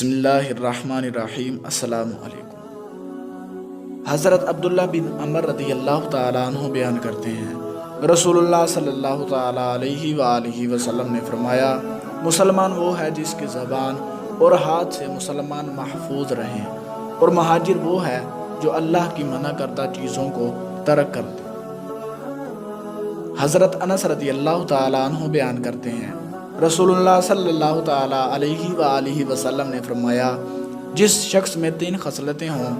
بسم اللہ الرحمن الرحیم۔ السلام علیکم۔ حضرت عبداللہ بن عمر رضی اللہ تعالیٰ عنہ بیان کرتے ہیں، رسول اللہ صلی اللہ تعالیٰ علیہ وآلہ وسلم نے فرمایا، مسلمان وہ ہے جس کی زبان اور ہاتھ سے مسلمان محفوظ رہیں، اور مہاجر وہ ہے جو اللہ کی منع کردہ چیزوں کو ترک کر دے۔ حضرت انس رضی اللہ تعالیٰ عنہ بیان کرتے ہیں، رسول اللہ صلی اللہ تعالیٰ علیہ وآلہ وسلم نے فرمایا، جس شخص میں 3 خصلتیں ہوں،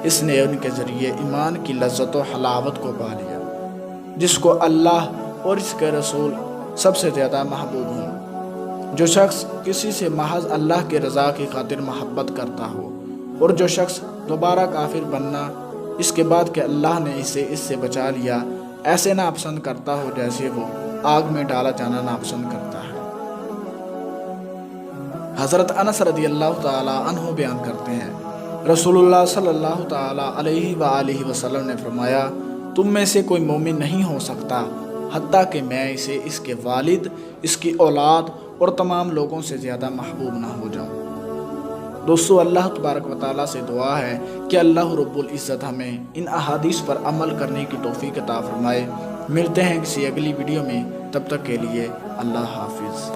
اس نے ان کے ذریعے ایمان کی لذت و حلاوت کو پا لیا، جس کو اللہ اور اس کے رسول سب سے زیادہ محبوب ہوں۔ جو شخص کسی سے محض اللہ کے رضا کی خاطر محبت کرتا ہو، اور جو شخص دوبارہ کافر بننا اس کے بعد کہ اللہ نے اسے اس سے بچا لیا ایسے ناپسند کرتا ہو جیسے وہ آگ میں ڈالا جانا ناپسند کرتا ہے۔ حضرت انس رضی اللہ تعالیٰ عنہ بیان کرتے ہیں، رسول اللہ صلی اللہ تعالیٰ علیہ وآلہ وسلم نے فرمایا، تم میں سے کوئی مومن نہیں ہو سکتا حتیٰ کہ میں اسے اس کے والد، اس کی اولاد اور تمام لوگوں سے زیادہ محبوب نہ ہو جاؤں۔ دوستو، اللہ تبارک و تعالیٰ سے دعا ہے کہ اللہ رب العزت ہمیں ان احادیث پر عمل کرنے کی توفیق عطا فرمائے۔ ملتے ہیں کسی اگلی ویڈیو میں، تب تک کے لیے اللہ حافظ۔